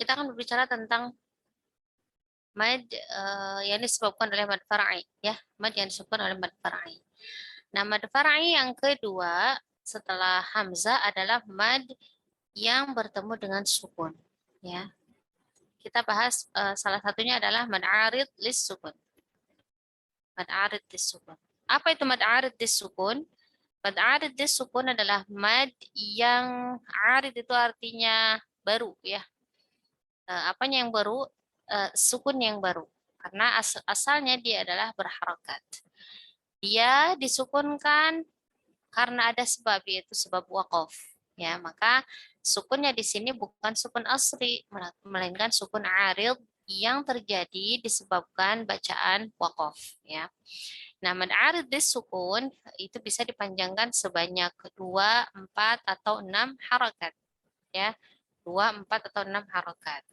kita akan berbicara tentang mad yang disebabkan oleh mad far'i, ya, mad yang disebabkan oleh mad far'i. Nah, mad far'i yang kedua setelah hamzah adalah mad yang bertemu dengan sukun, ya. Kita bahas salah satunya adalah mad arid lis sukun. Mad arid lis sukun. Apa itu mad arid lis sukun? Mad arid lis sukun adalah mad yang arid itu artinya baru, ya. Apanya yang baru? Sukun yang baru. Karena asalnya dia adalah berharokat. Dia disukunkan karena ada sebab, yaitu sebab waqaf. Ya, maka sukunnya di sini bukan sukun asli, melainkan sukun arid yang terjadi disebabkan bacaan waqaf. Ya. Nah, mad arid sukun itu bisa dipanjangkan sebanyak 2, 4, atau 6 harakat. Ya, 2, 4, atau 6 harakat.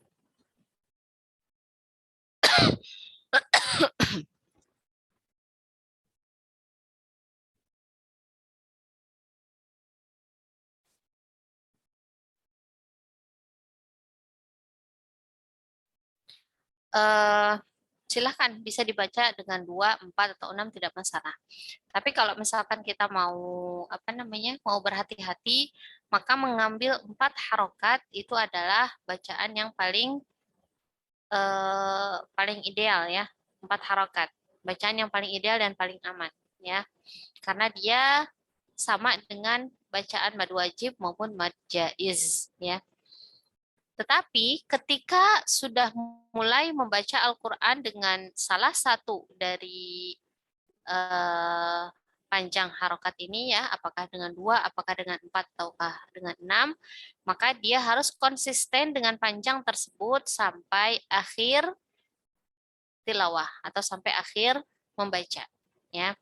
eh, Silahkan bisa dibaca dengan 2, 4, atau 6 tidak masalah. Tapi kalau misalkan kita mau mau berhati-hati, maka mengambil 4 harokat itu adalah bacaan yang paling ideal, ya. 4 harokat. Bacaan yang paling ideal dan paling aman, ya. Karena dia sama dengan bacaan mad wajib maupun mad jaiz, ya. Tetapi ketika sudah mulai membaca Al-Quran dengan salah satu dari eh, panjang harokat ini, ya, apakah dengan 2, apakah dengan 4, ataukah dengan 6, maka dia harus konsisten dengan panjang tersebut sampai akhir tilawah atau sampai akhir membaca. Ya,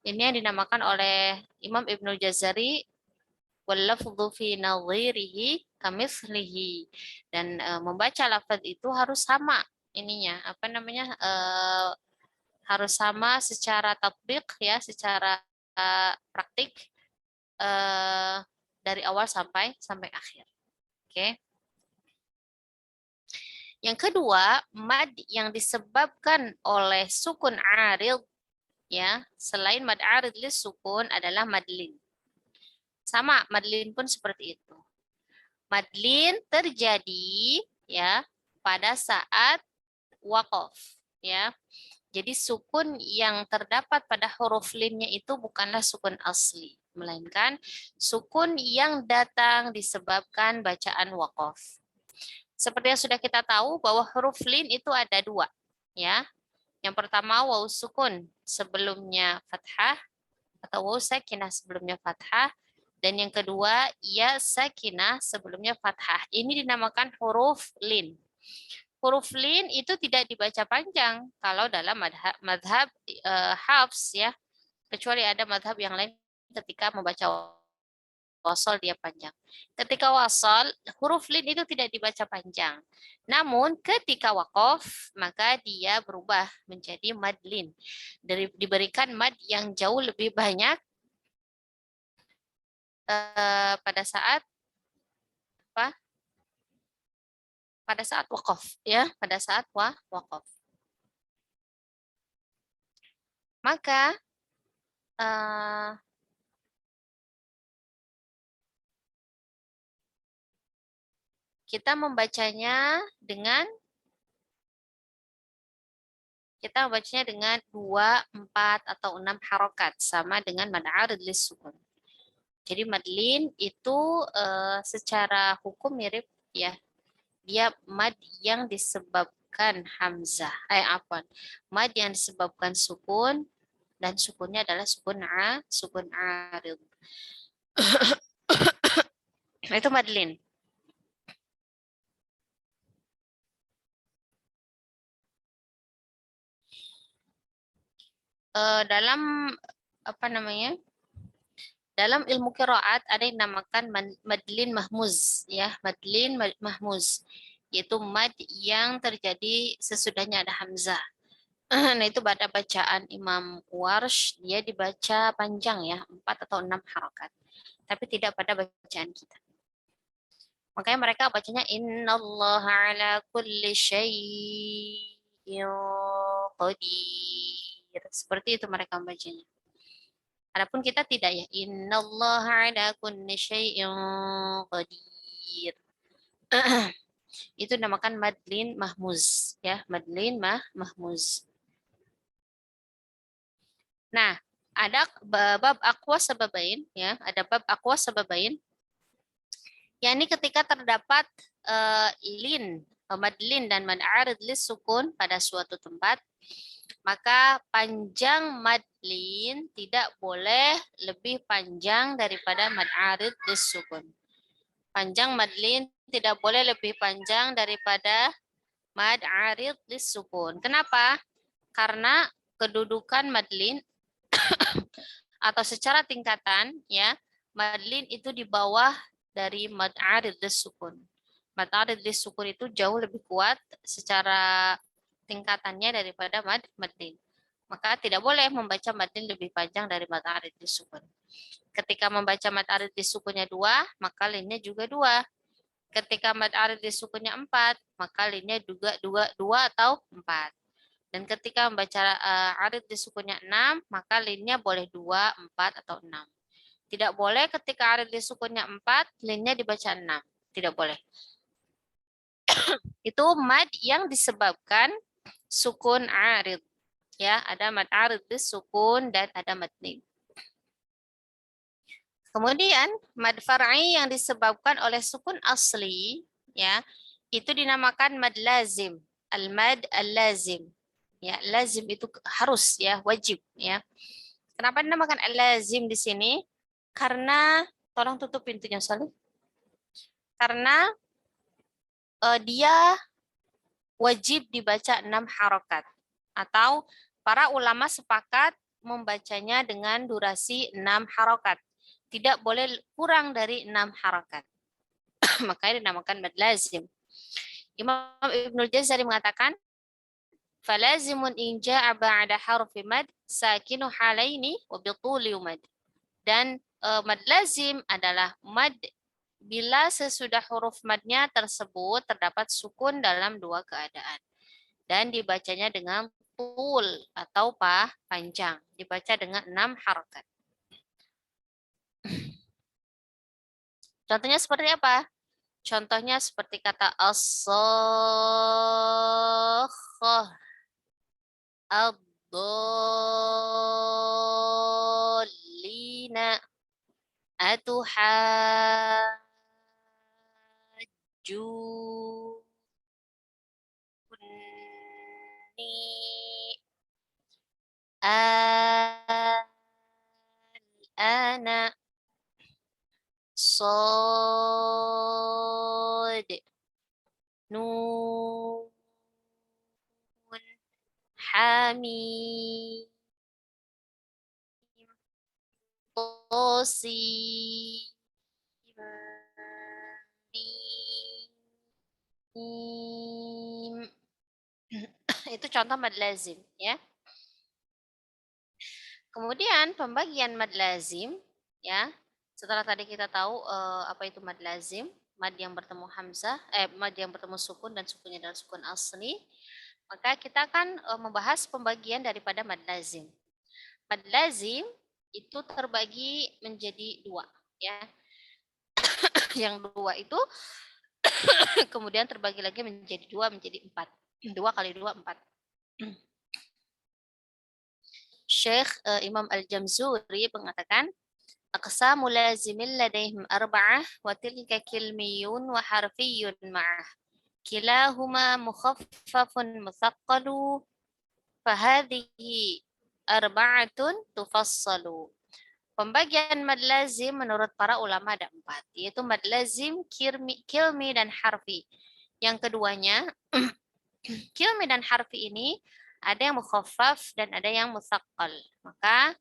ini yang dinamakan oleh Imam Ibnu Jazari wallafdhu fi nadhirihi kamitslihi, dan membaca lafaz itu harus sama ininya harus sama secara tatbik, ya, secara praktik, eh, dari awal sampai akhir. Oke. Yang kedua, mad yang disebabkan oleh sukun arid, ya, selain mad arid lis sukun adalah madlin. Sama, madlin pun seperti itu. Madlin terjadi, ya, pada saat waqaf, ya. Jadi sukun yang terdapat pada huruf linnya itu bukanlah sukun asli, melainkan sukun yang datang disebabkan bacaan waqaf. Seperti yang sudah kita tahu bahwa huruf lin itu ada 2, ya. Yang pertama waw sukun sebelumnya fathah atau waw sakinah sebelumnya fathah, dan yang kedua ya sakinah sebelumnya fathah. Ini dinamakan huruf lin. Huruf lin itu tidak dibaca panjang kalau dalam madhab Hafs, ya, kecuali ada madhab yang lain ketika membaca wasol dia panjang. Ketika wasol, huruf lin itu tidak dibaca panjang. Namun ketika waqaf, maka dia berubah menjadi mad lin. Diberikan mad yang jauh lebih banyak pada saat apa? Pada saat waqaf, ya, pada saat waqaf. Maka kita membacanya dengan 2, 4, atau 6 harokat, sama dengan mad arid lis sukun. Jadi madlin itu secara hukum mirip, ya. Dia mad yang disebabkan hamzah. Mad yang disebabkan sukun, dan sukunnya adalah sukun arid. Itu madlin. Dalam dalam ilmu qiraat ada yang dinamakan madlin mahmuz, ya, madlin mahmuz, yaitu mad yang terjadi sesudahnya ada hamzah. Nah, itu pada bacaan Imam Warsh dia dibaca panjang, ya, 4 atau 6 harokat. Tapi tidak pada bacaan kita. Makanya mereka bacanya innallaha ala kulli syai'in qadir. Seperti itu mereka bacanya. Adapun kita tidak ya. Innallaha ala kulli syai'in qadir. Itu dinamakan madlin mahmuz ya, madlin mahmuz. Nah, ada bab aqwa sababain ya, ada bab aqwa sababain. Yakni ketika terdapat lin, madlin dan mad arid lis sukun pada suatu tempat, maka panjang madlin tidak boleh lebih panjang daripada mad arid lis sukun. Panjang madlin tidak boleh lebih panjang daripada mad arid lis sukun. Kenapa? Karena kedudukan madlin atau secara tingkatan ya, madlin itu di bawah dari mad arid lis sukun. Mad arid lis sukun itu jauh lebih kuat secara tingkatannya daripada madlin. Maka tidak boleh membaca madlin lebih panjang dari mad arid lis sukun. Ketika membaca mad arid lis sukunnya 2, maka linnya juga 2. Ketika mad arid lis sukunnya 4, maka linnya juga 2 atau 4. Dan ketika membaca arid lis sukunnya 6, maka linnya boleh 2, 4 atau 6. Tidak boleh ketika arid lis sukunnya 4, linnya dibaca 6. Tidak boleh. Itu mad yang disebabkan sukun arid. Ya, ada mad arid lis sukun dan ada madlin. Kemudian mad far'i yang disebabkan oleh sukun asli ya, itu dinamakan mad lazim. Al-mad al-lazim. Ya, lazim itu harus ya, wajib ya. Kenapa dinamakan al-lazim di sini? Karena tolong tutup pintunya Salih. Karena dia wajib dibaca 6 harokat. Atau para ulama sepakat membacanya dengan durasi 6 harokat. Tidak boleh kurang dari 6 harokat. Makanya dinamakan mad lazim. Imam Ibnul Jazari mengatakan, falazimun in ja'a ba'da harfi mad sakinu halaini wa bituli mad. Dan mad lazim adalah mad bila sesudah huruf madnya tersebut terdapat sukun dalam 2 keadaan. Dan dibacanya dengan tul atau panjang. Dibaca dengan 6 harokat. Contohnya seperti apa? Contohnya seperti kata as-sakhah, ad-dallina, atuhajjuni al-ana صاد نون حميم طاسيم ميم. Itu contoh mad lazim ya. Kemudian pembagian mad lazim ya. Setelah tadi kita tahu apa itu mad lazim, mad yang bertemu hamzah, mad yang bertemu sukun dan sukunnya adalah sukun asli, maka kita akan membahas pembagian daripada mad lazim. Mad lazim itu terbagi menjadi 2 ya. Yang 2 itu kemudian terbagi lagi menjadi 2 menjadi 4. 2 kali 2 4. Syekh Imam Al-Jamzuri mengatakan, aqsamu lazimin ladaihim arba'ah wa tilka kilmiyun wa harfiyun ma'ah. Kilahuma mukhaffafun muthaqqalu fahadhihi arba'atun tufassalu. Pembagian mad lazim menurut para ulama ada 4, yaitu mad lazim, kilmi dan harfi. Yang keduanya, kilmi dan harfi ini ada yang mukhaffaf dan ada yang mutsaqqal. Maka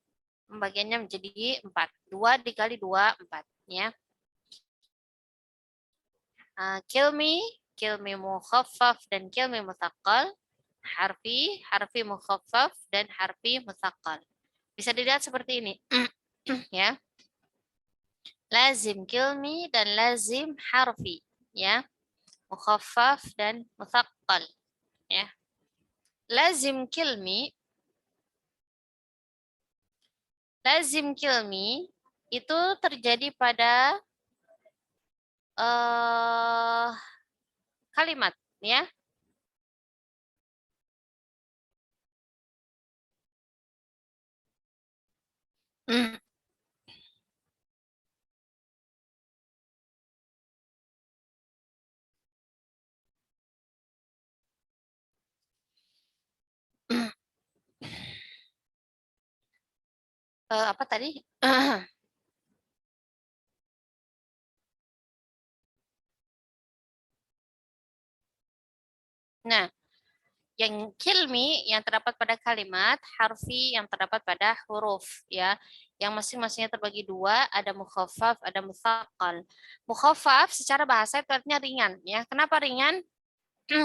pembagiannya menjadi 4. 2 dikali 2, 4. Ya. Kilmi mukhaffaf dan kilmi mutsaqqal. Harfi mukhaffaf dan harfi mutsaqqal. Bisa dilihat seperti ini. Ya. Lazim kilmi dan lazim harfi. ya, mukhaffaf dan mutsaqqal, ya. Lazim kilmi itu terjadi pada kalimat, ya. Apa tadi? Nah, yang kilmi yang terdapat pada kalimat, harfi yang terdapat pada huruf, ya. Yang masing-masingnya terbagi dua, ada mukhaffaf, ada mutsaqqal. Mukhaffaf secara bahasa itu artinya ringan, ya. Kenapa ringan?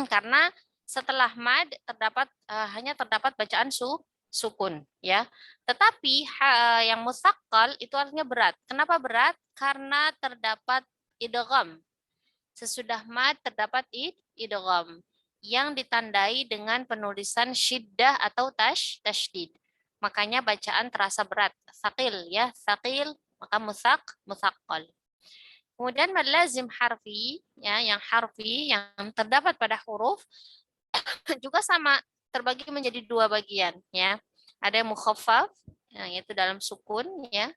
Karena setelah mad hanya terdapat bacaan sukun, ya. Tetapi yang mutsaqqal itu artinya berat. Kenapa berat? Karena terdapat idgham. Sesudah mad terdapat idgham yang ditandai dengan penulisan syiddah atau tasydid. Makanya bacaan terasa berat, tsaqil, ya, tsaqil, maka mutsaqqal. Kemudian mad lazim harfi, ya, yang harfi yang terdapat pada huruf juga sama, terbagi menjadi dua bagian, ya. Ada yang mukhaffaf, yaitu dalam sukun, ya,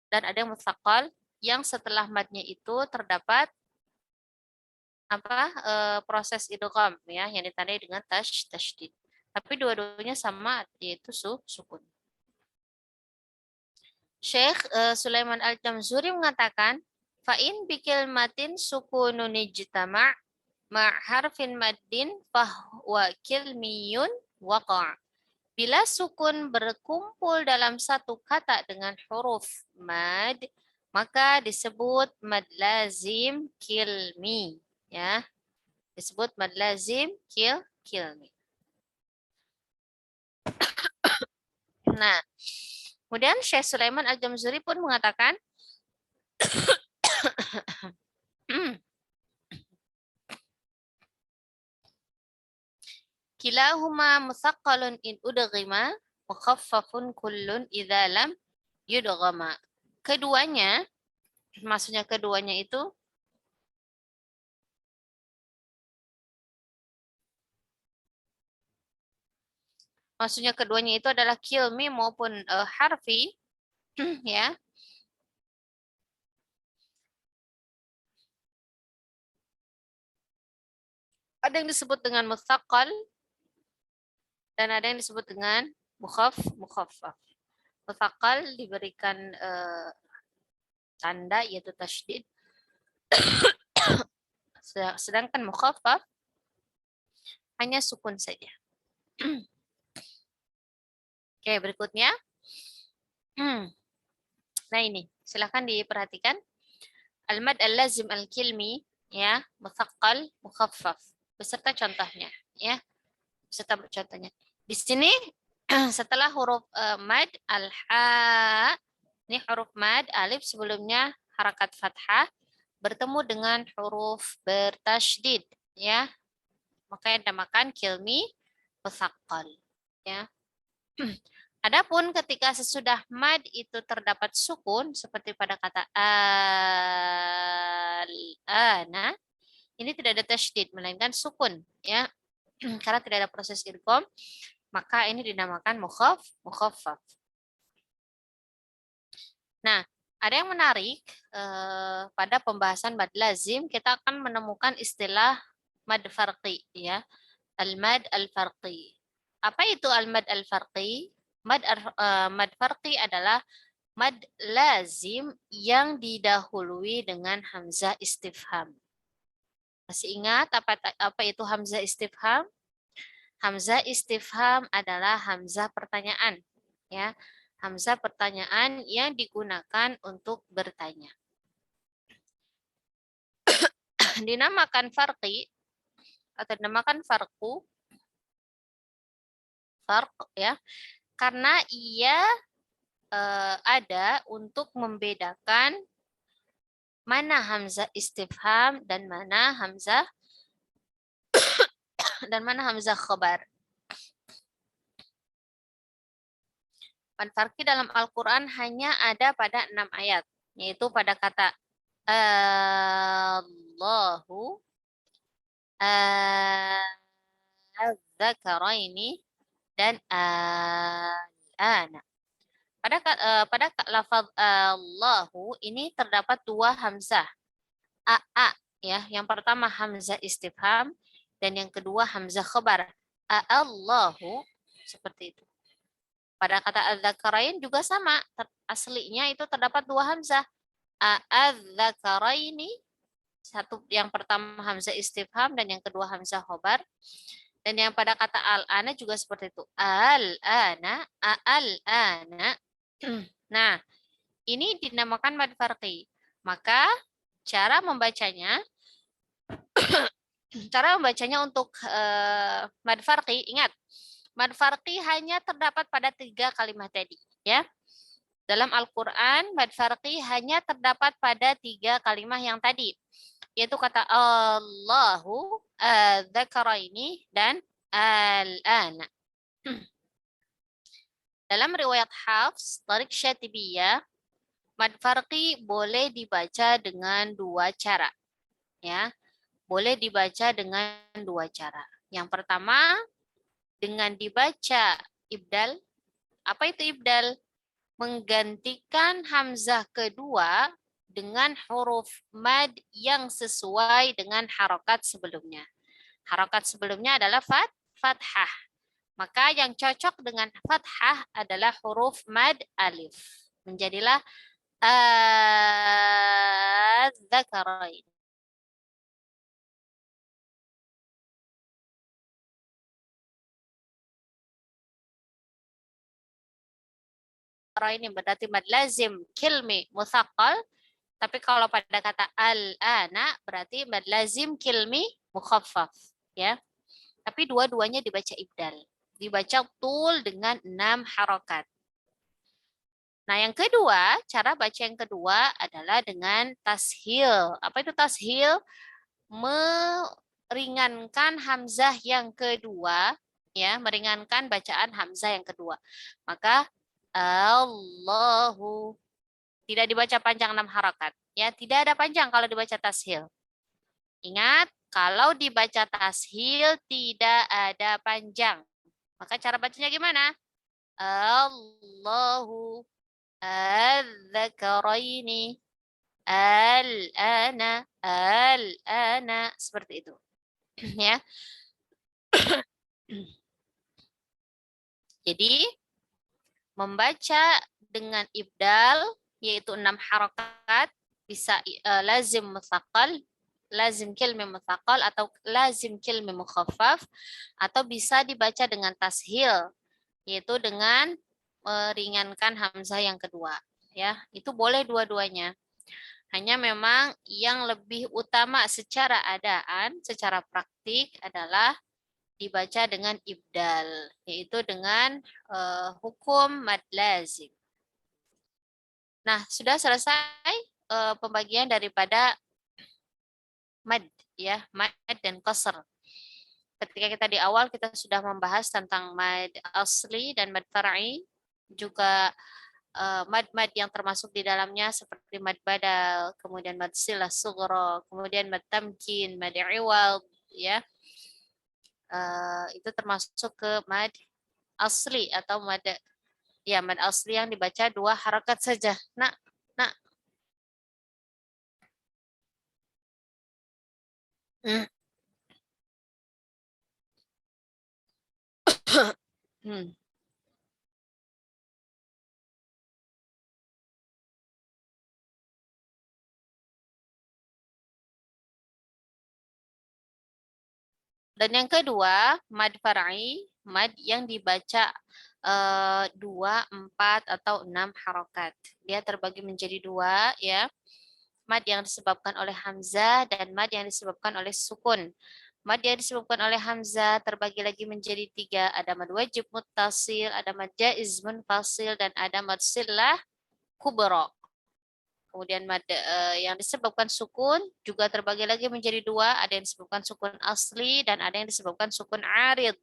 dan ada yang mutsaqqal yang setelah madnya itu terdapat proses idgham, ya, yang ditandai dengan tasydid. Tapi dua-duanya sama, yaitu sukun. Syekh Sulaiman Al-Jamzuri mengatakan, fa'in bikil matin sukunun ijtama' ma' harfin maddin fahwa kilmiyun waqa'. Bila sukun berkumpul dalam satu kata dengan huruf mad, maka disebut mad lazim kilmi, ya. Disebut mad lazim kilmi. Nah, kemudian Syekh Sulaiman Al-Jamzuri pun mengatakan kilahuma musaqqalun in udghima mukhaffafun kullun idza lam yudghama. Keduanya, maksudnya keduanya itu adalah kilmi maupun harfi, ya. Ada yang disebut dengan mutsaqqal dan ada yang disebut dengan mukhaffaf. Mutsaqqal diberikan tanda yaitu tasydid. Sedangkan mukhaffaf hanya sukun saja. Oke, berikutnya. Nah, ini silakan diperhatikan. Al-mad al-lazim al-kilmi, ya, mutsaqqal, mukhaffaf. Beserta contohnya, ya. Beserta contohnya. Di sini setelah huruf mad al-ha, ini huruf mad alif sebelumnya harakat fathah bertemu dengan huruf bertasydid, ya. Maka yang dinamakan kilmi mutsaqqal, ya. Adapun ketika sesudah mad itu terdapat sukun seperti pada kata al-ana, ini tidak ada tasydid melainkan sukun, ya. Karena tidak ada proses idgham, maka ini dinamakan mukhaffaf. Nah, ada yang menarik pada pembahasan mad lazim kita akan menemukan istilah mad farqi, ya. Al-mad al-farqi. Apa itu al-mad al-farqi? Mad farqi adalah mad lazim yang didahului dengan hamzah istifham. Masih ingat apa itu hamzah istifham? Hamzah istifham adalah hamzah pertanyaan, ya. Hamzah pertanyaan yang digunakan untuk bertanya. Dinamakan farqi atau dinamakan farq, ya, karena ia ada untuk membedakan mana hamzah istifham dan mana hamzah khabar. Mad farqi dalam Al-Quran hanya ada pada 6 ayat, yaitu pada kata Allahu az-zakaraini dan al-ana. Pada lafaz Allahu ini terdapat dua hamzah. A ya, yang pertama hamzah istifham dan yang kedua hamzah khabar. Allahu seperti itu. Pada kata az-zakarain juga sama. Aslinya itu terdapat dua hamzah. Az-zakaraini, satu yang pertama hamzah istifham dan yang kedua hamzah khabar. Dan yang pada kata al-ana juga seperti itu. Al-ana, al-ana. Nah, ini dinamakan mad farqi. Maka cara membacanya untuk mad farqi, ingat, mad farqi hanya terdapat pada 3 kalimat tadi, ya. Dalam Al-Qur'an mad farqi hanya terdapat pada 3 kalimat yang tadi, yaitu kata Allahu, dzakaraini dan al-ana. Dalam riwayat Hafs, Tariq Syatibiyah, mad farqi boleh dibaca dengan 2 cara. Ya, boleh dibaca dengan 2 cara. Yang pertama, dengan dibaca ibdal. Apa itu ibdal? Menggantikan hamzah kedua dengan huruf mad yang sesuai dengan harokat sebelumnya. Harokat sebelumnya adalah fathah. Maka yang cocok dengan fathah adalah huruf mad alif. Menjadilah az-zakarain. Ini berarti mad lazim kilmi musaqqal. Tapi kalau pada kata al-ana berarti mad lazim kilmi mukhaffaf, ya. Tapi dua-duanya dibaca ibdal. Dibaca tul dengan 6 harokat. Nah, yang kedua, cara baca yang kedua adalah dengan tashil. Apa itu tashil? Meringankan hamzah yang kedua, ya, meringankan bacaan hamzah yang kedua. Maka Allahu tidak dibaca panjang 6 harokat. Ya, tidak ada panjang kalau dibaca tashil. Ingat, kalau dibaca tashil tidak ada panjang. Maka cara bacanya gimana? Allahu az-zakaraini al-ana seperti itu. Ya. Jadi membaca dengan ibdal yaitu 6 harokat bisa lazim mutsaqal, lazim kilmi mutsaqal atau lazim kilmi mukhaffaf, atau bisa dibaca dengan tashil yaitu dengan meringankan hamzah yang kedua, ya. Itu boleh dua-duanya. Hanya memang yang lebih utama secara adaan, secara praktik adalah dibaca dengan ibdal, yaitu dengan hukum mad lazim. Nah, sudah selesai pembagian daripada mad, ya, mad dan qasr. Ketika kita di awal kita sudah membahas tentang mad asli dan mad far'i, juga mad-mad yang termasuk di dalamnya seperti mad badal, kemudian mad silah sughra, kemudian mad tamkin, mad iwad, ya. Itu termasuk ke mad asli atau mad, ya, mad asli yang dibaca 2 harakat saja. Nah. Dan yang kedua, mad far'i, mad yang dibaca 2, 4, atau 6 harokat. Dia terbagi menjadi 2, ya. Mad yang disebabkan oleh hamzah dan mad yang disebabkan oleh sukun. Mad yang disebabkan oleh hamzah terbagi lagi menjadi 3. Ada mad wajib muttasil, ada mad jaiz munfasil, dan ada mad silah kubra. Kemudian mad yang disebabkan sukun juga terbagi lagi menjadi dua, ada yang disebabkan sukun asli dan ada yang disebabkan sukun arid.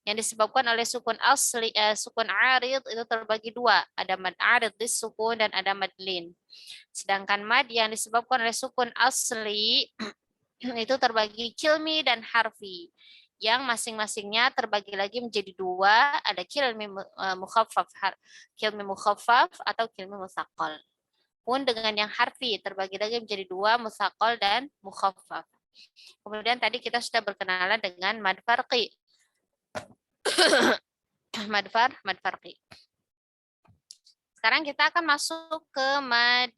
Yang disebabkan oleh sukun asli, sukun arid itu terbagi dua, ada mad arid sukun dan ada mad lin. Sedangkan mad yang disebabkan oleh sukun asli itu terbagi kilmi dan harfi, yang masing-masingnya terbagi lagi menjadi dua, ada kilmi mukhaffaf, kilmi mukhaffaf atau kilmi musaqqal. Pun dengan yang harfi terbagi lagi menjadi dua, musaqqal dan mukhaffaf. Kemudian tadi kita sudah berkenalan dengan mad farqi. mad farqi. Sekarang kita akan masuk ke mad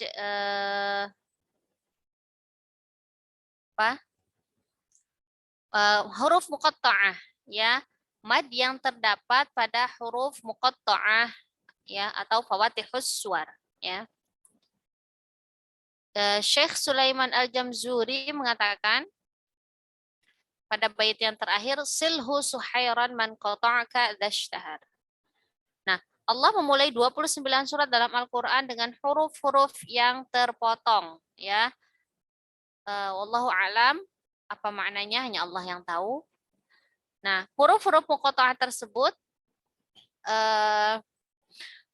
huruf muqatta'ah, ya. Mad yang terdapat pada huruf muqatta'ah, ya, atau fawatihus suwar, ya. Syekh Sulaiman Al-Jamzuri mengatakan pada bait yang terakhir, silhu suhairan man qata'aka dzashtahar. Nah, Allah memulai 29 surat dalam Al-Quran dengan huruf-huruf yang terpotong, ya. Wallahu a'lam, apa maknanya hanya Allah yang tahu. Nah, huruf-huruf muqatta'ah tersebut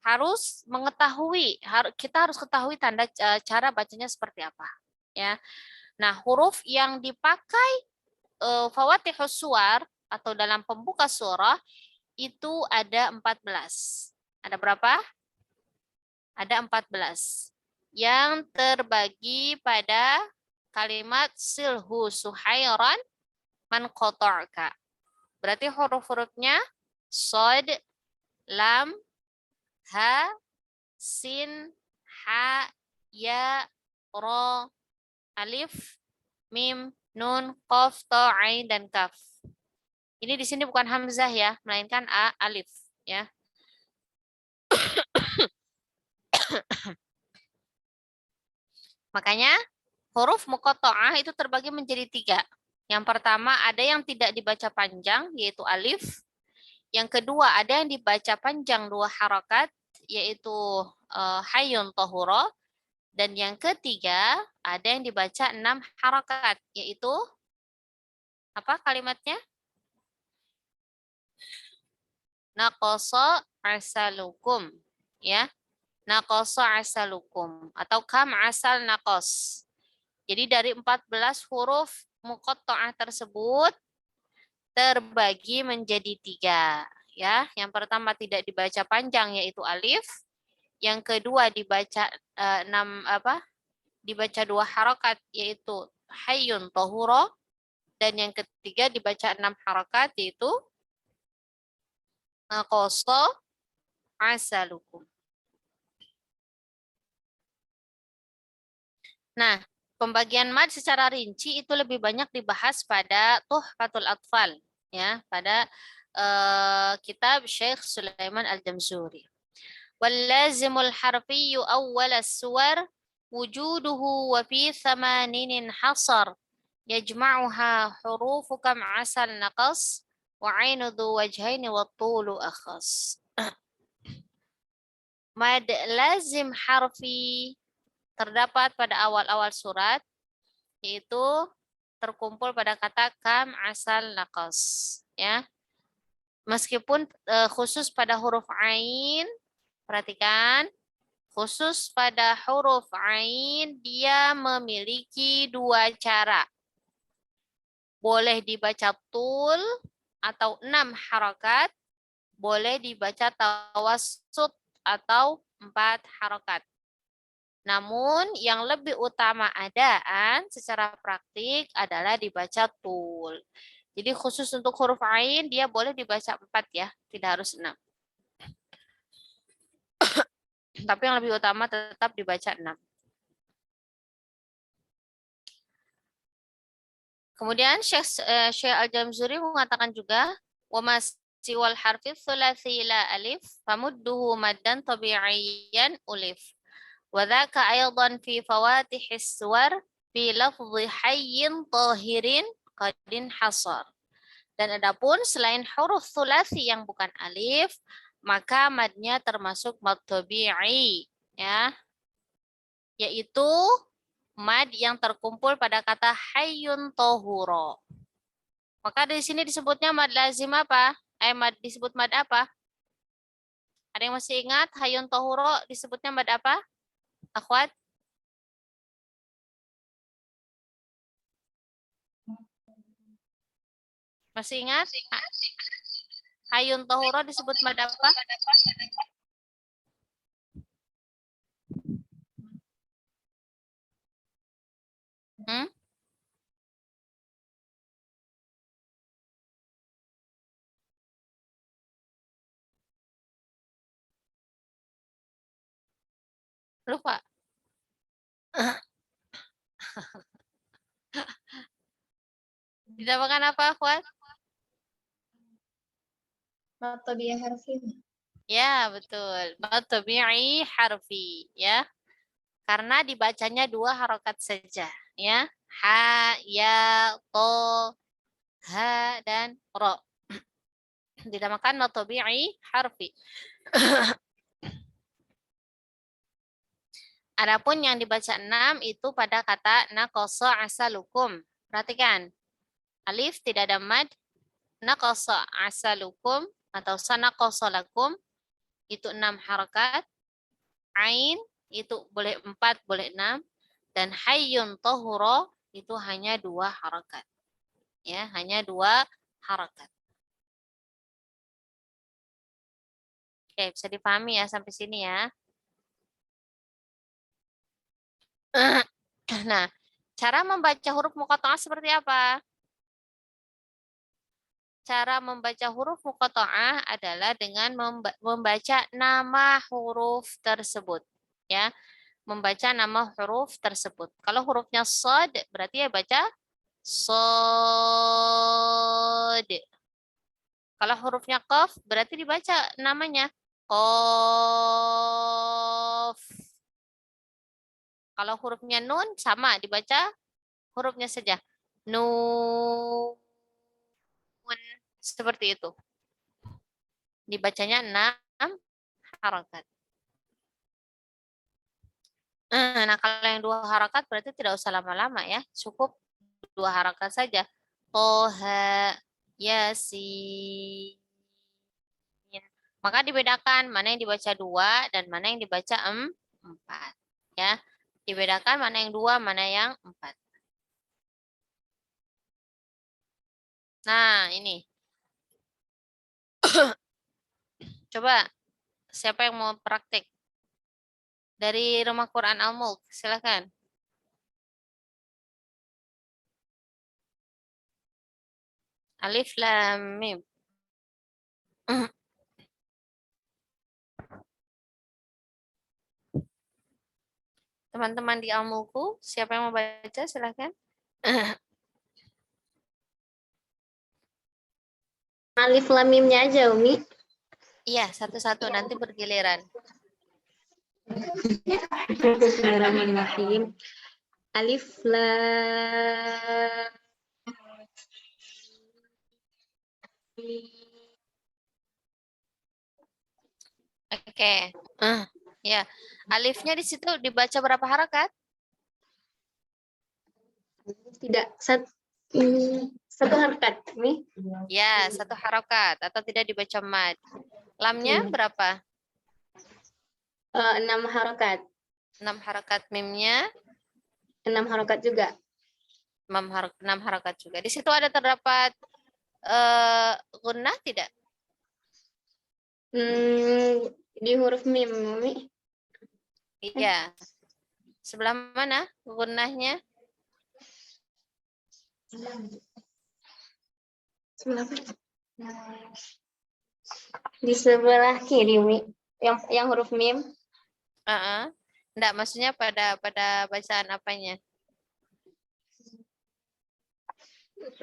harus mengetahui, kita harus ketahui tanda cara bacanya seperti apa, ya. Nah, huruf yang dipakai fawatihus suwar atau dalam pembuka surah itu ada 14. Ada berapa? Ada 14. Yang terbagi pada kalimat silhu suhairan man qata'aka. Berarti huruf-hurufnya sod, lam, ha, sin, ha, ya, ro, alif, mim, nun, qaf, ta, ain, dan kaf. Ini di sini bukan hamzah ya, melainkan alif, ya. Makanya huruf muqatta'ah itu terbagi menjadi 3. Yang pertama ada yang tidak dibaca panjang, yaitu alif. Yang kedua ada yang dibaca panjang 2 harakat, yaitu hayyun tahura. Dan yang ketiga ada yang dibaca 6 harakat, yaitu apa kalimatnya? Naqasa asalukum, ya. Naqasa asalukum atau kam asal naqas. Jadi dari 14 huruf muqatta'ah tersebut terbagi menjadi 3, ya. Yang pertama tidak dibaca panjang, yaitu alif. Yang kedua dibaca 6 dibaca 2 harakat, yaitu hayyun tahura. Dan yang ketiga dibaca 6 harakat, yaitu naqasa asalukum. Nah, pembagian mad secara rinci itu lebih banyak dibahas pada Tuhfatul Atfal, ya, pada kitab Syekh Sulaiman Al-Jamzuri. Wallazimul harfiyyu awwal as-suwar wujuduhu wa fi thamanin hasar yajma'uha hurufu kam asal naqas wa 'ainu dhu wajhaini wa tulu akhas. Mad lazim harfi terdapat pada awal-awal surat, yaitu terkumpul pada kata kam asal naqas, ya. Meskipun khusus pada huruf ain, perhatikan, khusus pada huruf ain dia memiliki 2 cara. Boleh dibaca tul atau 6 harakat, boleh dibaca tawassut atau 4 harakat. Namun yang lebih utama adaan secara praktik adalah dibaca tul. Jadi khusus untuk huruf ain dia boleh dibaca 4 ya, tidak harus 6. Tapi yang lebih utama tetap dibaca 6. Kemudian Syekh Al-Jamzuri mengatakan juga wa siwal harfi tsulatsyi la alif famudduhu maddan tabi'iyan ulif. وذاك أيضا في فواتح السور في لفظ حي طاهر قد انحصر. Dan adapun selain huruf tsulasi yang bukan alif, maka madnya termasuk mad tabi'i, ya. yaitu mad yang terkumpul pada kata hayyun tohuro. Maka di sini disebutnya mad lazim apa? Disebut mad apa? Ada yang masih ingat hayyun tohuro disebutnya mad apa? Akhwat? Masih ingat? Hayyun tohuro disebut mad apa? Hmm? Lupa. Dinamakan apa, Akhwat? Mad tabi'i harfi. Ya, betul. Mad tabi'i harfi, ya. Karena dibacanya 2 harokat saja, ya. Ha, ya, to, ha, dan ro. Dinamakan mad tabi'i harfi. Adapun yang dibaca 6 itu pada kata naqasa asalukum. Perhatikan. Alif tidak ada mad. Naqasa asalukum atau sanaqasa lakum itu 6 harakat. Ain itu boleh 4, boleh 6. Dan hayyun tohuro itu hanya 2 harakat. Ya, hanya 2 harakat. Oke, bisa dipahami ya sampai sini ya. Nah, cara membaca huruf muqatta'ah seperti apa? Cara membaca huruf muqatta'ah adalah dengan membaca nama huruf tersebut. Ya, membaca nama huruf tersebut. Kalau hurufnya shad, berarti ya baca shad. Kalau hurufnya qaf, berarti dibaca namanya qaf. Kalau hurufnya nun, sama dibaca hurufnya saja. Nun. Seperti itu. Dibacanya 6 harakat. Nah, kalau yang 2 harakat berarti tidak usah lama-lama ya. Cukup 2 harakat saja. Toha, yasin. Maka dibedakan mana yang dibaca 2 dan mana yang dibaca 4. Ya. Dibedakan mana yang 2, mana yang 4. Nah, ini. Coba, siapa yang mau praktek? Dari Rumah Quran Al-Mulk, silakan. Alif, Lam, Mim. Teman-teman di Al-Mulku, siapa yang mau baca, silakan. Alif lam mimnya aja, Umi. Iya, satu-satu, nanti bergiliran. Bismillahirrahmanirrahim. Alif lam. Oke. Ya. Alifnya di situ dibaca berapa harakat? Tidak, satu harakat, Umi. Ya, 1 harakat atau tidak dibaca mad. Lamnya berapa? 6 harakat. 6 harakat. Mimnya 6 harakat juga. 6 harakat juga. Di situ ada terdapat gunnah tidak? Di huruf mim, Umi. Iya. Sebelah mana gunnahnya? Di sebelah kiri, Umi. Yang huruf mim. Enggak, maksudnya pada bacaan apanya?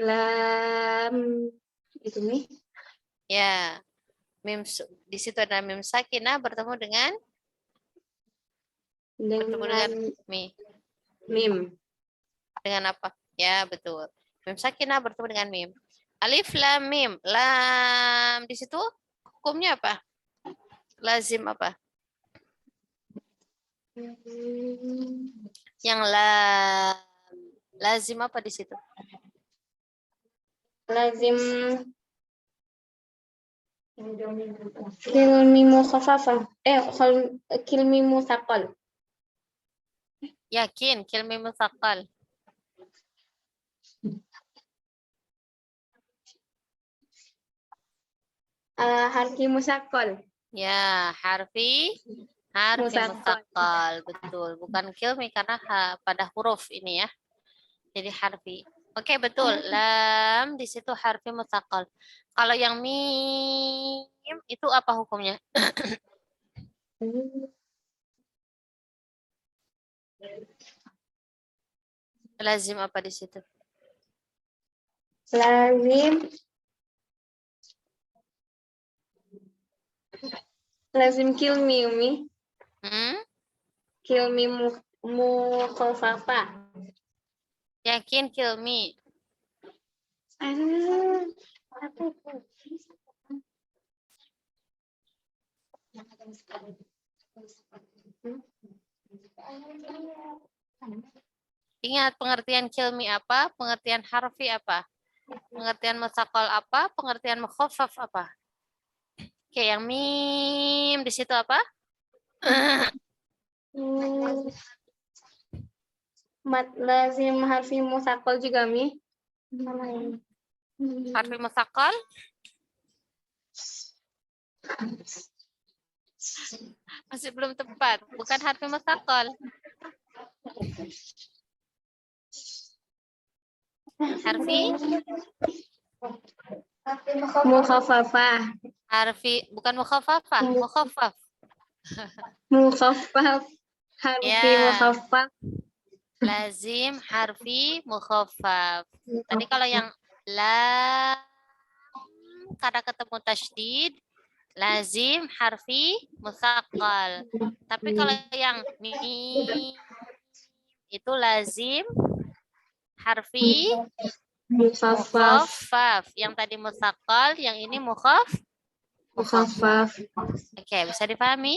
Lam itu nih. Ya. Di situ ada mim sakinah bertemu dengan mi. Mim. Dengan apa? Ya, betul. Mim sakinah bertemu dengan mim. Alif lam mim. Lam di situ hukumnya apa? Lazim apa? Yang lazim apa di situ? Lazim kilmi mukhafafah. Kilmi muthaqal. Yakin, kilmi mutsaqal. Harfi musaqqal. Ya, harfi Musaqqal. mutsaqal, betul. Bukan kilmi karena pada huruf ini ya. Jadi harfi. Oke, betul. Lam di situ harfi mutsaqal. Kalau yang mim itu apa hukumnya? Lazim apa di situ? Lazim kilmi umi. Hmm? Kilmi mukhafafah. Yakin kilmi. Ingat pengertian kilmi apa? Pengertian harfi apa? Pengertian mutsaqal apa? Pengertian mukhaffaf apa? Oke, yang mim di situ apa? Lazim harfi musaqqal juga mi. Harfi mutsaqal? Masih belum tepat. Bukan harfi mutsaqal. Harfi? Mukhafafah. Harfi, bukan mukhaffafah, mukhaffaf. Mukhaffaf. Harfi Ya. mukhaffaf. Lazim harfi mukhaffaf. Tadi kalau yang lam karena ketemu tasydid, lazim harfi mutsaqal. Tapi kalau yang mim itu lazim harfi mukhaffaf. Yang tadi mutsaqal, yang ini Mukhaffaf. Oke, bisa dipahami?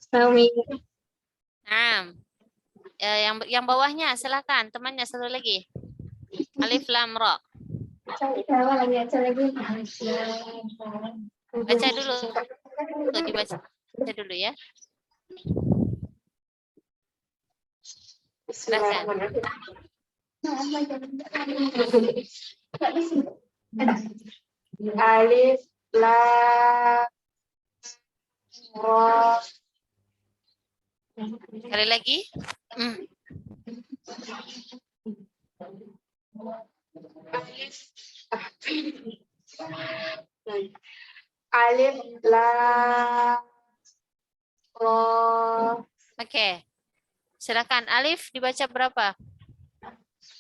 Kami. Nah, yang bawahnya silakan temannya satu lagi. Alif lam ra. Baca dulu. Dibaca dulu ya. Silakan. Alif lam ra. Sekali lagi. Alif lam ra. Oke. Silakan alif dibaca berapa?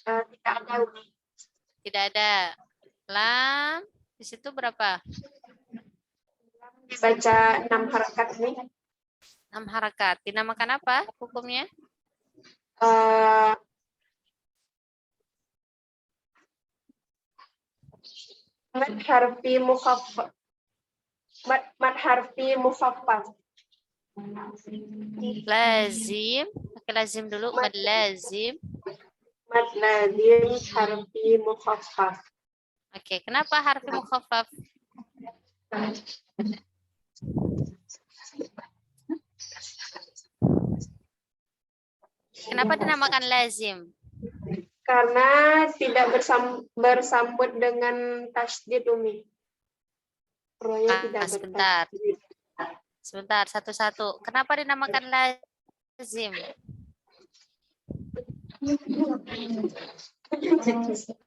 Tidak ada. Tidak ada. Lam di situ berapa? Dibaca 6 harakat nih. 6 harakat. Dinamakan apa hukumnya? Mad harfi mukhaffaf. Mad harfi mukhaffaf. Lazim. Oke, lazim dulu. Mad lazim. Mad lazim harfi mukhaffaf. Oke, kenapa harfi mukhaffaf? Kenapa dinamakan lazim? Karena tidak bersambut dengan tasydid umi. Rohnya tidak Sebentar. bertasydid. Sebentar, satu-satu. Kenapa dinamakan lazim?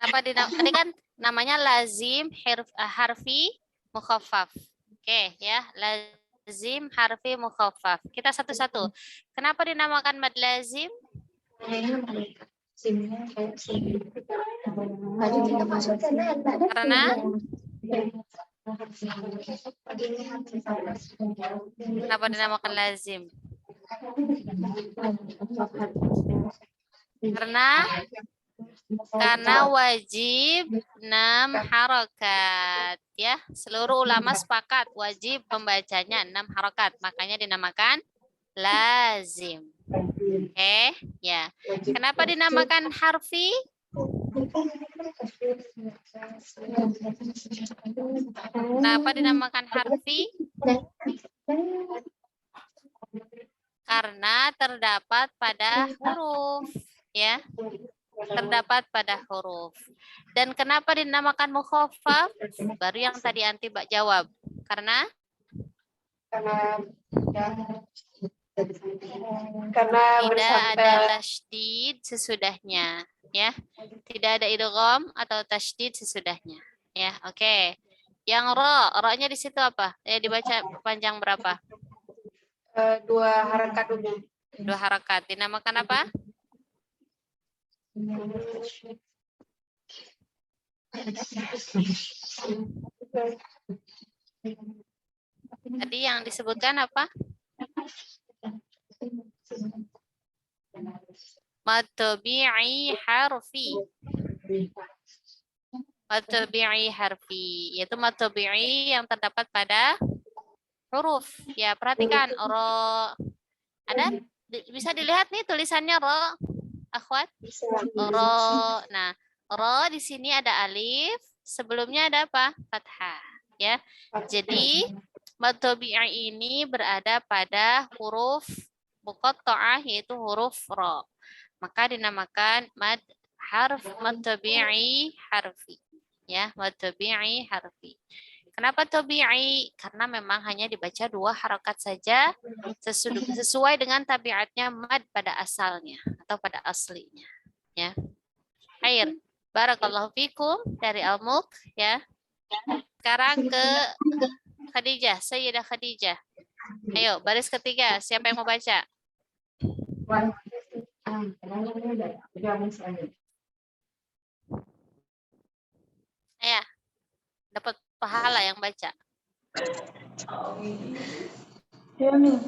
Kenapa tadi kan namanya lazim harfi mukhaffaf. Oke, ya. Lazim harfi mukhaffaf. Kita satu-satu. Kenapa dinamakan mad lazim? Karena kenapa dinamakan lazim? Karena wajib 6 harokat ya. Seluruh ulama sepakat wajib membacanya 6 harokat, makanya dinamakan lazim. Oke, ya. Kenapa dinamakan harfi? Kenapa dinamakan harfi? Karena terdapat pada huruf, ya. Terdapat pada huruf. Dan kenapa dinamakan mukhaffaf? Baru yang tadi Anti Mbak jawab. Karena karena tidak ada tasydid sesudahnya, ya. Tidak ada idgham atau tasydid sesudahnya, ya. Oke. Yang ro-nya di situ apa? Dibaca panjang berapa? 2 harakat dulu. 2 harakat. Dinamakan apa? Tadi yang disebutkan apa? Mad tabi'i harfi. Mad tabi'i harfi, yaitu mad tabi'i yang terdapat pada huruf. Ya, perhatikan ro. Ada bisa dilihat nih tulisannya ro, akhwat. Ro. Nah, ro di sini ada alif, sebelumnya ada apa? Fathah, ya. Jadi mad tabi'i ini berada pada huruf muqatta'ah, yaitu huruf ro. Maka dinamakan mad tabi'i harfi. Ya, mad tabi'i harfi. Kenapa tabi'i? Karena memang hanya dibaca 2 harakat saja sesuai dengan tabiatnya mad pada asalnya atau pada aslinya, ya. Air. Barakallahu fikum dari Al-Mulk, ya. Sekarang ke Khadijah, Sayyidah Khadijah. Ayo, baris ketiga, siapa yang mau baca? Ayah, dapat pahala yang baca. Ya, Mi.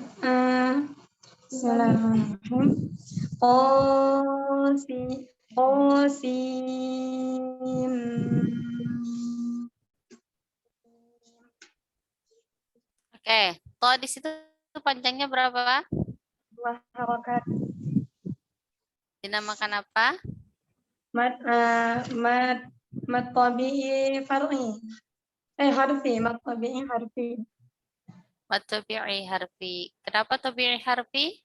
Bismillahirrahmanirrahim. Osim. Oke, toh di situ panjangnya berapa? 2 harakat. Dinamakan apa? Mad tabi'i far'i. Harfi, mad tabi'i harfi. Mad tabi'i harfi. Kenapa tabi'i harfi?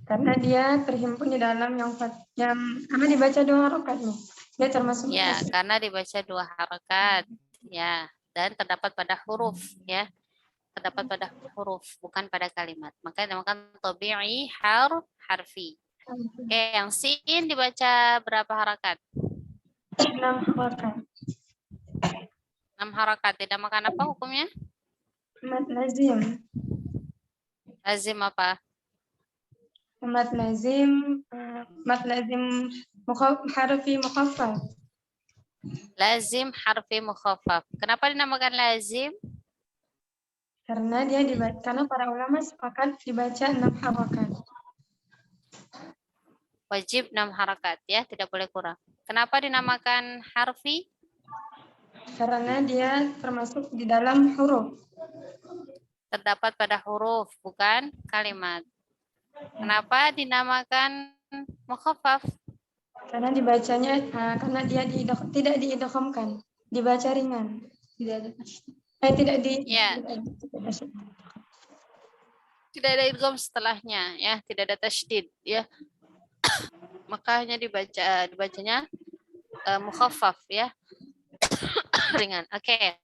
Karena dia terhimpun di dalam yang karena dibaca 2 harakat nih. Dia termasuk Ya, karena dibaca 2 harakat, ya, dan terdapat pada huruf, ya. Terdapat pada huruf, bukan pada kalimat. Maka dinamakan tabi'i harfi. Oke, yang sin dibaca berapa harakat? 6 harakat. 6 harakat. Dinamakan apa hukumnya? Mad lazim. Lazim apa? Mad lazim harfi mukhaffaf. Lazim harfi mukhaffaf. Kenapa dinamakan lazim? Karena dia dibaca, karena para ulama sepakat dibaca 6 harakat. Wajib 6 harakat, ya, tidak boleh kurang. Kenapa dinamakan harfi? Karena dia termasuk di dalam huruf. Terdapat pada huruf, bukan kalimat. Kenapa dinamakan mukhaffaf? Karena dibacanya, karena dia tidak diidghamkan, dibaca ringan. Tidak ada idgham setelahnya, ya, tidak ada tasydid, ya. Makanya dibacanya mukhaffaf, ya. Ringan. Oke.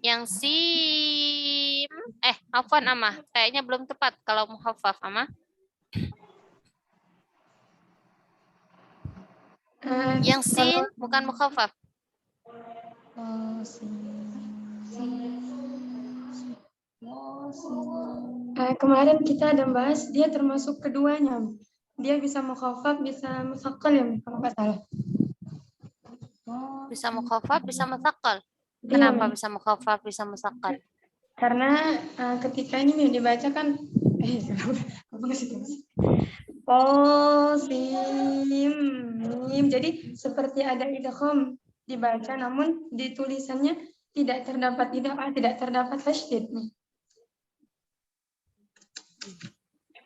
Yang sim afwan Amah, kayaknya belum tepat kalau mukhaffaf, Amah. Yang sin bukan mukhaffaf. Kemarin kita ada bahas dia termasuk keduanya. Dia bisa mukhaffaf, bisa musaqqal, ya, kalau nggak salah. Bisa mukhaffaf, bisa musaqqal. Kenapa bisa mukhaffaf, bisa musaqqal? Karena ketika ini dibacakan Qasim, jadi seperti ada idgham dibaca, namun di tulisannya tidak terdapat tasydid nih.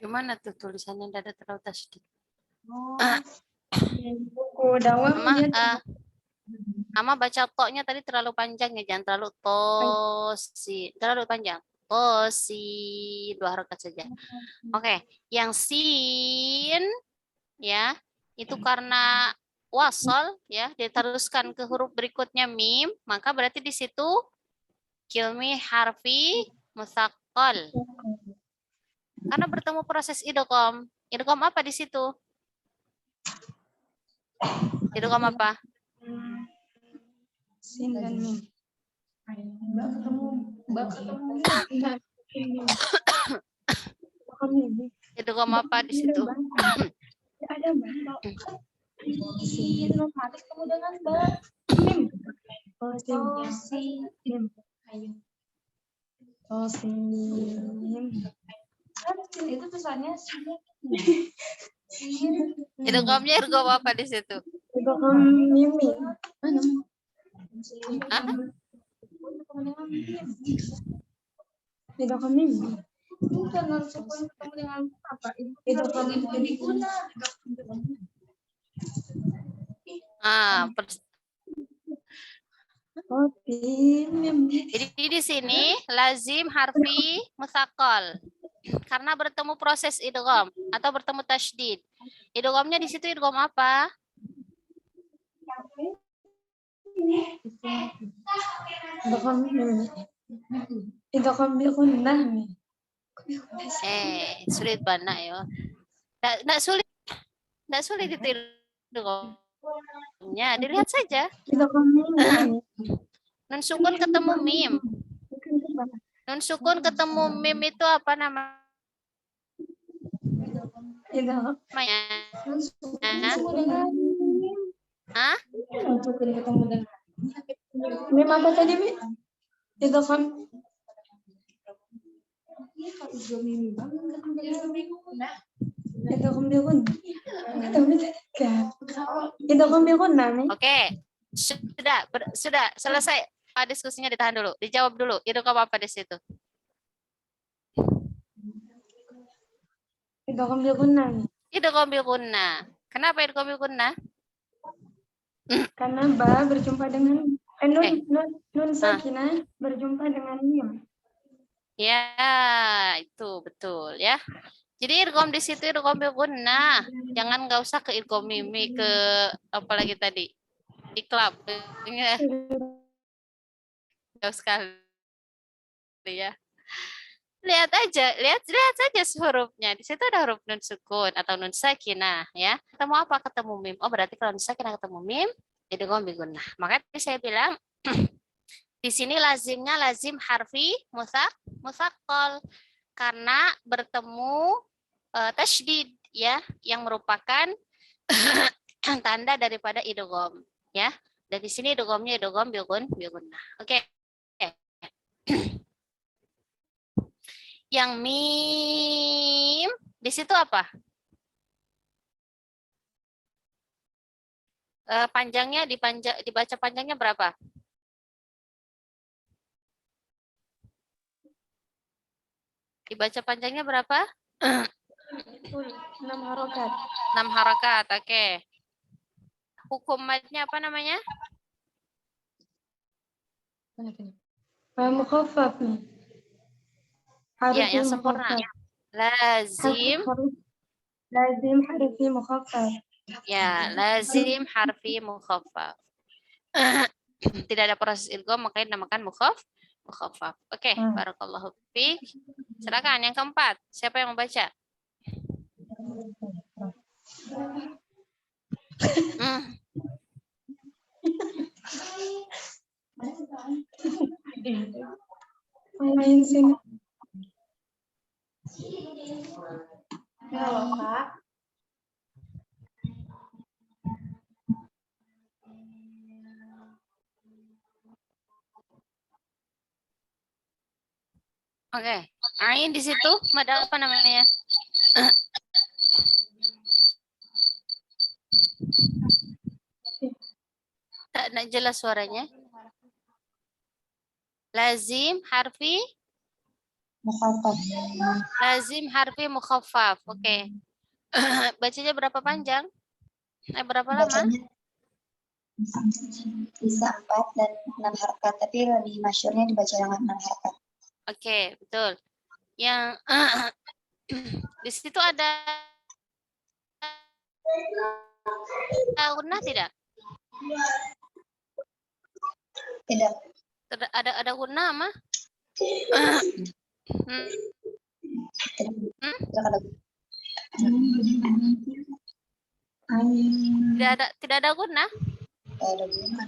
Gimana tuh tulisannya tidak ada terlalu tasydid? Buku dakwah Ama, dia Ama baca toknya tadi terlalu panjang ya, jangan terlalu tosi, terlalu panjang. Tosi, 2 harokat saja. Oke, yang sin ya, itu karena wasol ya, diteruskan ke huruf berikutnya mim, maka berarti di situ kilmi harfi musaqqal. Karena bertemu proses idgham. Idgham apa di situ? Idgham apa? sin dan mim. Idgham apa di situ? Ada Mbak. Sin otomatis kamu dengan Mbak. Mim. Oh, sin. Mim. Ayo. Oh, sin. Kan sin itu tulisannya sin. Idghamnya idgham apa di situ? Itu kan mimi. Mana? Hah? Itu kan mimi. Bukan langsung ketemu dengan apa? Itu kan mimi. Oh, mimi. Jadi di sini lazim harfi musaqqal. Karena bertemu proses idgham atau bertemu tasydid. Idghamnya di situ idgham apa? Itu kan mimi. Itu kan mimi. Sulit banget ya. Nggak sulit. Nggak sulit itu idghamnya. Dilihat saja. Itu kan mimi. Nun sukun ketemu mim. Nun sukun ketemu mim itu apa namanya? Itu Hah? ketemu dengan mim apa tadi, Mi? Itu kan itu kan biru. Itu kan biru nami. Oke. Sudah selesai. Diskusinya ditahan dulu. Dijawab dulu. Itu apa di situ? Itu kan biru nami. Idgham bil gunnah. Kenapa idgham bil gunnah? Karena ba berjumpa dengan nun sakinah berjumpa dengan mim. Ya, itu betul ya. Jadi idgham di situ idgham bil gunnah. Jangan nggak usah ke idgham mimi ke apa lagi tadi? Iklab. Jauh sekali ya. Lihat saja hurufnya. Di situ ada huruf nun sukun atau nun sakinah ya. Ketemu apa? Ketemu mim. Oh, berarti kalau nun sakinah ketemu mim, idgham bil gunnah. Makanya tadi saya bilang di sini lazimnya lazim harfi musaqqal karena bertemu tasydid ya, yang merupakan tanda daripada idgham ya. Dan di sini idghamnya idgham bil gunnah. Oke. Yang mim di situ apa? Panjangnya dibaca panjangnya berapa? Dibaca panjangnya berapa? 6 harokat. 6 harokat. Oke. Hukum madnya apa namanya? Mukhaffaf nih. Ya, yang sempurna. Lazim harfi mukhaffaf. Ya, lazim harfi mukhaffaf. Tidak ada proses idgham, makanya dinamakan mukhaffaf. Oke, barakallahu fiik. Silakan yang keempat. Siapa yang membaca? Main sini. Oke, ain di situ, mada apa namanya? Tak jelas suaranya. Lazim harfi Mukhaffaf. Lazim harfi mukhaffaf. Oke. Bacanya berapa panjang? Berapa lama? Bacanya bisa 4 dan 6 harakat, tapi lebih masyurnya dibaca dengan 6 harakat. Oke, betul. Yang di situ ada gunnah tidak? Tidak. Ada gunnah mah? Tidak ada. Tidak ada gunnah? Ada guna.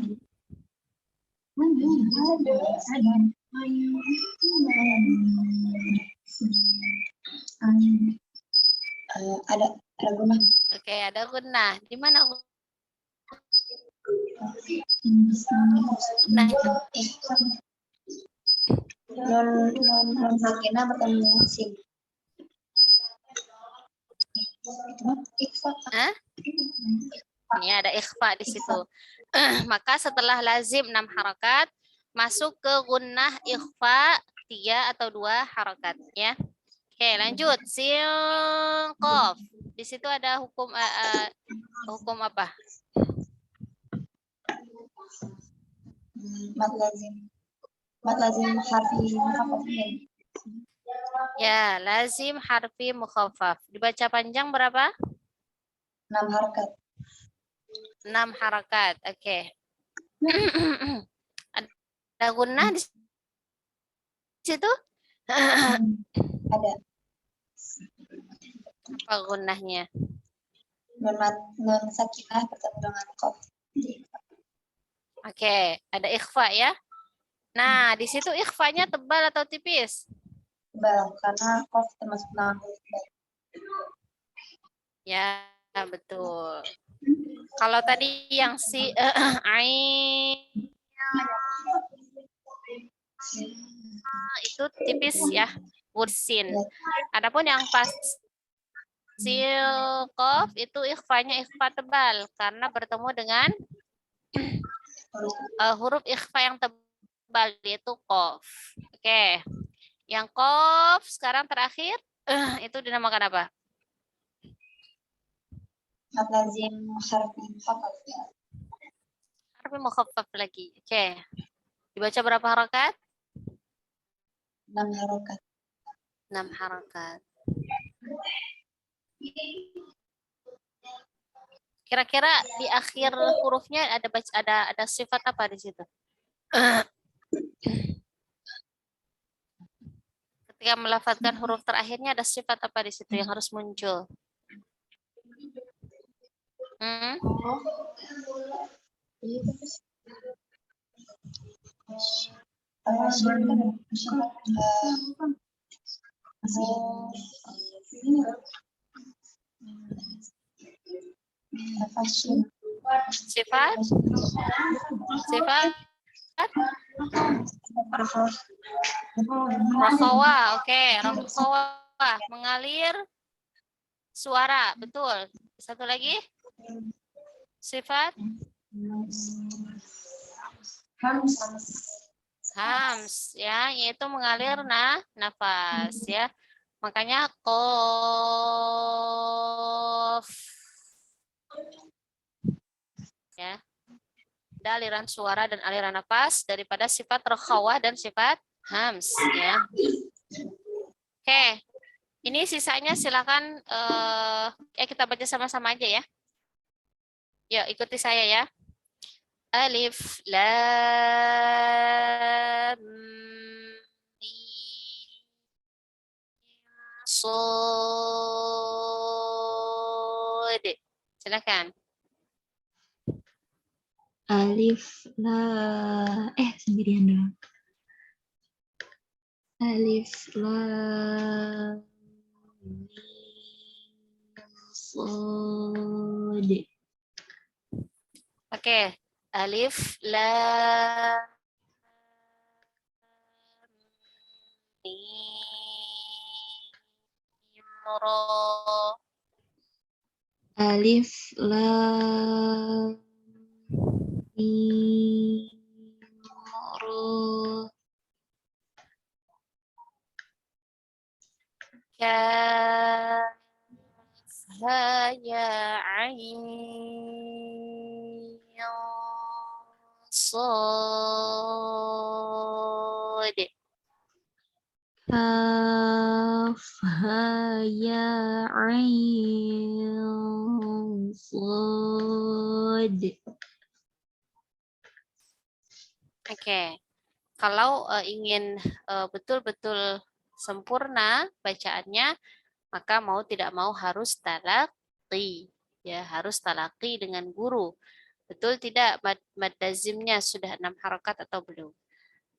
Ada guna. Oke, ada gunnah. Di mana gunnah? Non sakinah bertemu dengan sin. Hah? Ini ada ikhfa di situ. Maka setelah lazim 6 harakat, masuk ke gunnah ikhfa 3 atau 2 harakat ya. Oke, lanjut. Sin qaf. Di situ ada hukum hukum apa? Mat lazim harfi mukhaffaf. Ya, lazim harfi mukhaffaf. Dibaca panjang berapa? 6 harakat. 6 harakat. Oke. Ada gunnah di situ? Ada Apa gunnahnya? non sakinah bertemu dengan qaf. Oke, ada ikhfa ya. Nah, di situ ikhfanya tebal atau tipis? Tebal, karena qaf termasuk nama huruf tebal. Ya, betul. Kalau tadi yang si ain itu tipis ya, wursin. Adapun yang pas silqaf itu ikhfanya ikhfa tebal karena bertemu dengan huruf ikhfa yang tebal yaitu qaf. Oke. Yang qaf sekarang terakhir itu dinamakan apa? Mat lazim harfi mukhaffaf. Harfi mukhaffaf lagi. Oke. Dibaca berapa harakat? 6 harakat. 6 harakat. Kira-kira di akhir hurufnya ada sifat apa di situ? Ketika melafadzkan huruf terakhirnya ada sifat apa di situ yang harus muncul? Sifat? Rohawa, oke. Rohawa, mengalir suara, betul. Satu lagi? Sifat? Hams, ya, yaitu mengalir nafas, ya. Makanya qaf. Ya. Ada aliran suara dan aliran nafas daripada sifat rokhawah dan sifat hams, ya. Oke. Ini sisanya silakan kita baca sama-sama aja ya. Yuk, ikuti saya ya. Alif lam mim shad. Silakan. Alif sendirian doang. Alif lam mim shad. Oke, alif lam mim ra. Alif lam mim ra. كافها يا عين صاد. kafha ya ain sad. Oke, kalau ingin betul-betul sempurna bacaannya, maka mau tidak mau harus talaqi, ya harus talaqi dengan guru. Betul tidak mad lazimnya sudah 6 harokat atau belum?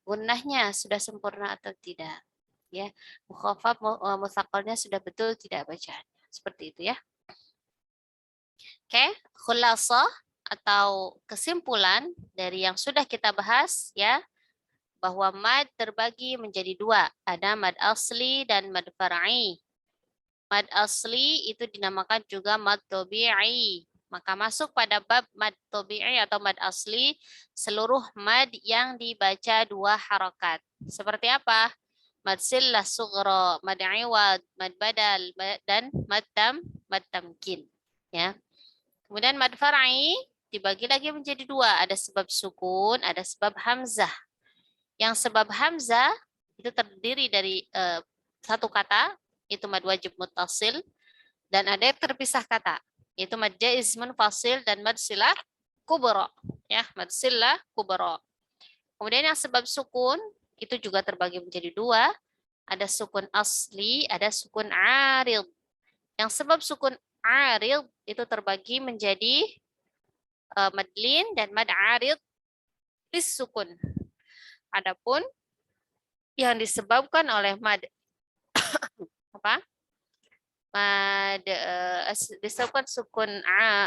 Gunnahnya sudah sempurna atau tidak? Ya, mukhafaf mutsaqalnya sudah betul tidak bacaannya. Seperti itu ya. Oke, khulasah atau kesimpulan dari yang sudah kita bahas ya, bahwa mad terbagi menjadi dua, ada mad asli dan mad far'i. Mad asli itu dinamakan juga mad tabi'i. Maka masuk pada bab mad tabi'i atau mad asli seluruh mad yang dibaca dua harokat. Seperti apa? Mad sillah sughra, mad iwad, mad badal, dan mad tamkin. Ya. Kemudian mad far'i dibagi lagi menjadi dua. Ada sebab sukun, ada sebab hamzah. Yang sebab hamzah itu terdiri dari satu kata, itu mad wajib muttasil, dan ada yang terpisah kata, yaitu mad jaiz munfasil dan mad silah kubra. Ya, mad silah kubra. Kemudian yang sebab sukun itu juga terbagi menjadi dua, ada sukun asli, ada sukun arid. Yang sebab sukun arid itu terbagi menjadi mad lin dan mad arid bis sukun. Adapun yang disebabkan oleh mad apa? Mad disebabkan sukun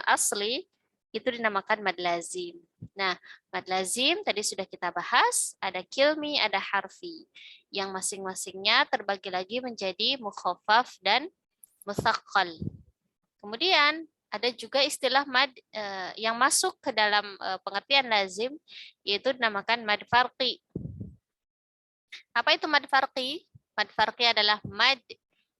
asli itu dinamakan mad lazim. Nah, mad lazim tadi sudah kita bahas, ada kilmi, ada harfi, yang masing-masingnya terbagi lagi menjadi mukhaffaf dan mutsaqqal. Kemudian ada juga istilah mad yang masuk ke dalam pengertian lazim, yaitu dinamakan mad farqi. Apa itu mad farqi? Mad farqi adalah mad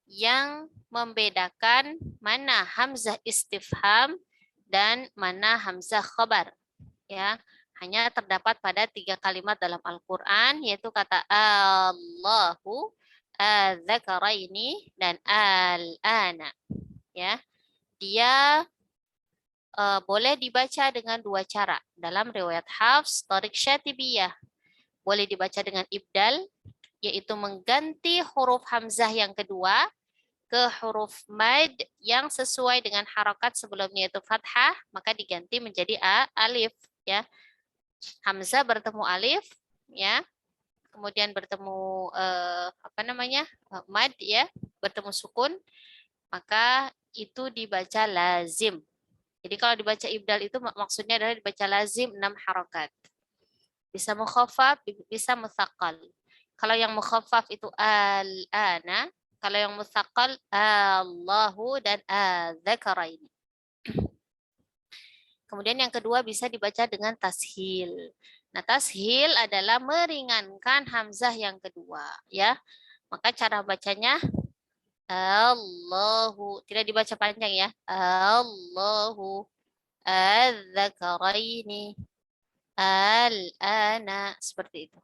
yang membedakan mana hamzah istifham dan mana hamzah khabar. Ya, hanya terdapat pada 3 kalimat dalam Al-Quran, yaitu kata Allahu, adzakaraini, dan al-ana. Ya, dia boleh dibaca dengan dua cara. Dalam riwayat Hafs, Tariq Syatibiyah, boleh dibaca dengan ibdal, yaitu mengganti huruf hamzah yang kedua ke huruf mad yang sesuai dengan harokat sebelumnya itu fathah, maka diganti menjadi alif. Ya, hamzah bertemu alif, ya, kemudian bertemu mad, ya, bertemu sukun, maka itu dibaca lazim. Jadi kalau dibaca ibdal itu maksudnya adalah dibaca lazim 6 harokat. Bisa mukhaffaf, bisa mutsaqqal. Kalau yang mukhaffaf itu al-ana, kalau yang mutsaqqal Allahu dan adzakaraini. Kemudian yang kedua bisa dibaca dengan tashil. Nah, tashil adalah meringankan hamzah yang kedua, ya. Maka cara bacanya Allahu, tidak dibaca panjang ya. Allahu, adzakaraini, al-ana, seperti itu.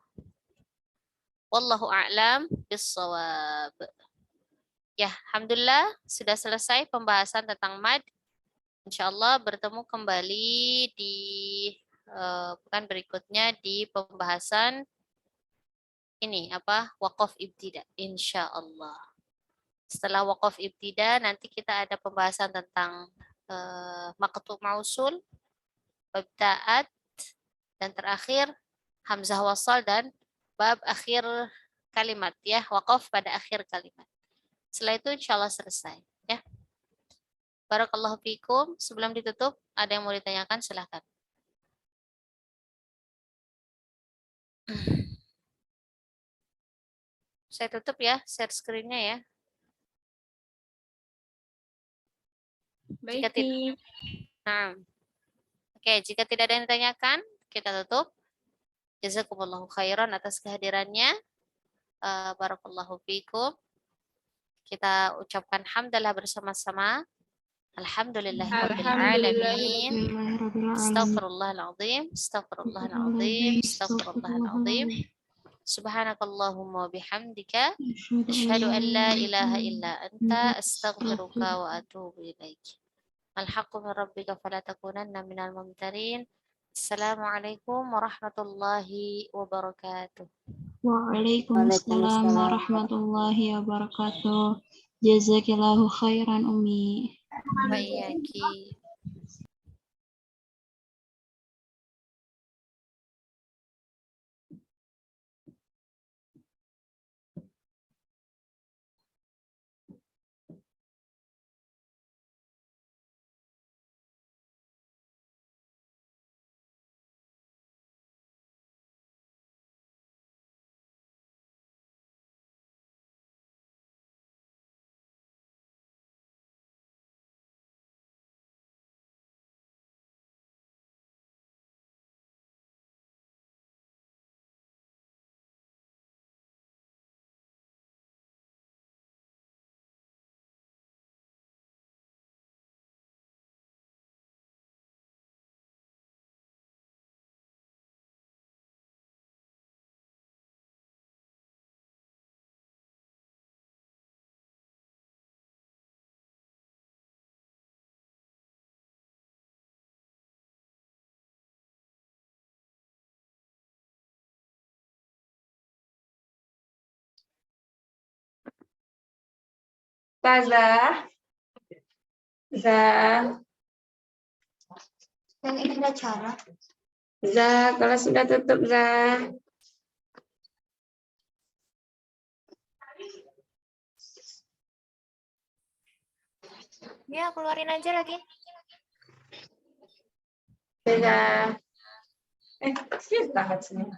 Wallahu a'lam bissawab. Ya, alhamdulillah sudah selesai pembahasan tentang mad. Insyaallah bertemu kembali di pekan berikutnya di pembahasan ini waqaf ibtida, insyaallah. Setelah waqaf ibtida nanti kita ada pembahasan tentang maqtu' mausul, bab ta'at, dan terakhir hamzah wasal dan bab akhir kalimat, ya, waqaf pada akhir kalimat. Setelah itu insyaallah selesai, ya. Barakallahu fikum. Sebelum ditutup, ada yang mau ditanyakan? Silahkan. Saya tutup ya, share screen-nya ya. Baik, Nah, oke, jika tidak ada yang ditanyakan, kita tutup. Jazakumullahu khairan atas kehadirannya. Barakallahu fikum. Kita ucapkan hamdalah bersama-sama. Alhamdulillahirabbil Alhamdulillah. alamin. Astaghfirullahaladzim, astaghfirullahaladzim, astaghfirullahaladzim. Subhanakallahumma bihamdika asyhadu an la ilaha illa anta astaghfiruka wa atubu ilaik. Al-haqqu min rabbika fala takunanna minal mumtarin. Assalamualaikum warahmatullahi wabarakatuh. Waalaikumsalam warahmatullahi wabarakatuh. Jazakillahu khairan Umi. Wa iyyaki. Ustazah. Yang ini ada cara. Kalau sudah tutup, Ya, keluarin aja lagi. Zah. Sini.